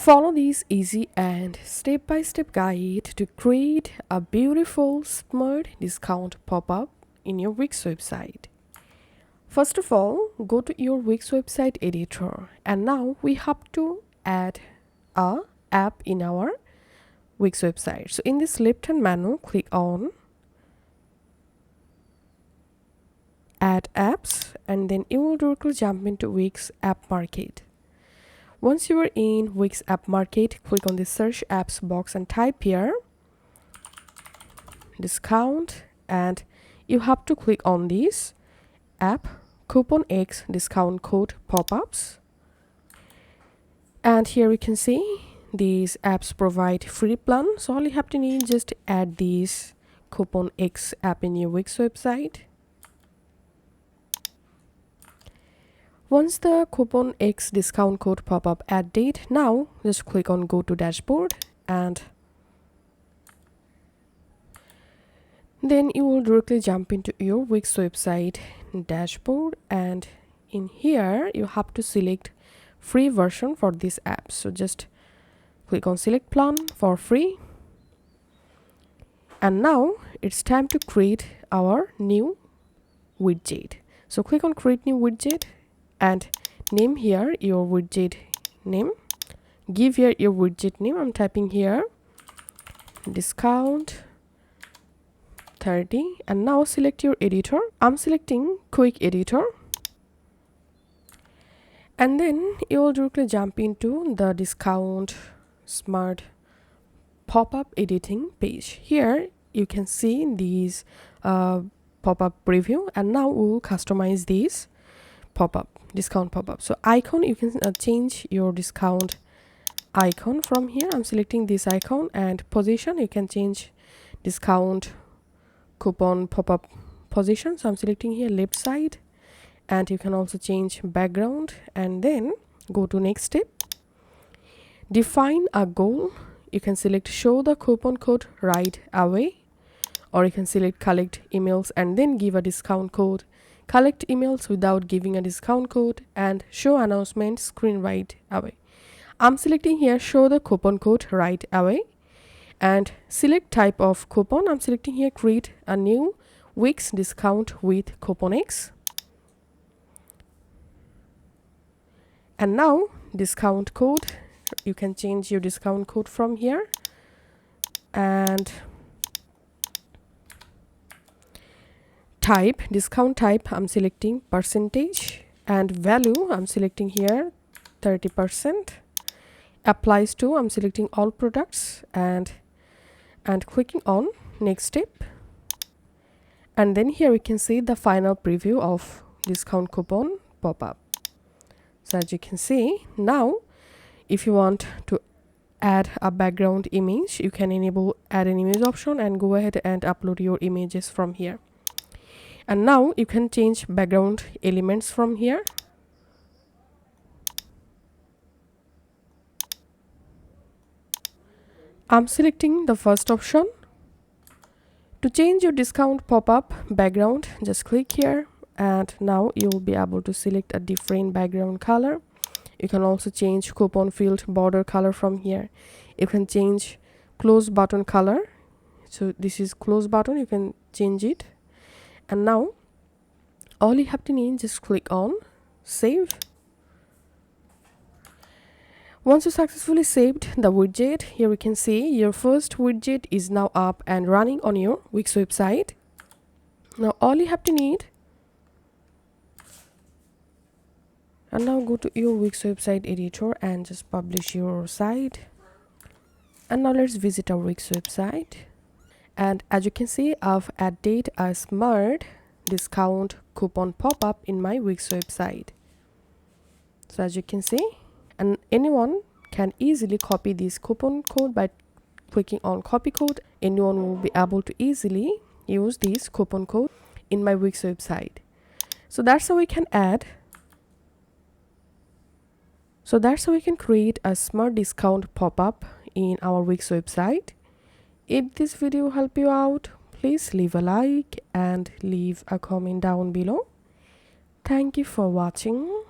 Follow this easy and step-by-step guide to create a beautiful smart discount pop-up in your Wix website. First of all, go to your Wix website editor, and now we have to add a app in our Wix website. So in this left-hand menu, click on Add Apps, and then you will directly jump into Wix App Market. Once you are in Wix App Market, click on the Search Apps box and type here discount, and you have to click on this app coupon X discount code pop-ups. And here you can see these apps provide free plan, so all you have to need just add this coupon X app in your Wix website. Once the coupon X discount code pop-up added, now just click on go to dashboard, and then you will directly jump into your Wix website dashboard, and in here you have to select free version for this app. So just click on select plan for free, and now it's time to create our new widget. So click on create new widget and name here your widget name. Give here your widget name. I'm typing here discount 30, and now select your editor. I'm selecting quick editor, and then you will directly jump into the discount smart pop-up editing page. Here you can see these pop-up preview, and now we will customize this pop-up discount pop-up. So icon, you can change your discount icon from here. I'm selecting this icon, and position, you can change discount coupon pop-up position. So I'm selecting here left side, and you can also change background, and then go to next step. Define a goal. You can select show the coupon code right away, or you can select collect emails and then give a discount code, collect emails without giving a discount code, and show announcement screen right away. I'm selecting here show the coupon code right away, and select type of coupon. I'm selecting here create a new Wix discount with coupon X, and now discount code, you can change your discount code from here, and type, discount type, I'm selecting percentage, and value, I'm selecting here 30%. Applies to, I'm selecting all products, and clicking on next step, and then here we can see the final preview of discount coupon pop-up. So as you can see, now if you want to add a background image, you can enable add an image option and go ahead and upload your images from here. And now you can change background elements from here. I'm selecting the first option. To change your discount pop-up background, just click here, and now you will be able to select a different background color. You can also change coupon field border color from here. You can change close button color. So this is close button, you can change it. And now all you have to need, just click on save. Once you successfully saved the widget, here we can see your first widget is now up and running on your Wix website. Now all you have to need, and now go to your Wix website editor and just publish your site. And now let's visit our Wix website, and as you can see, I've added a smart discount coupon pop-up in my Wix website. So as you can see, and anyone can easily copy this coupon code by clicking on copy code. Anyone will be able to easily use this coupon code in my Wix website. So that's how we can create a smart discount pop-up in our Wix website. If this video helped you out, please leave a like and leave a comment down below. Thank you for watching.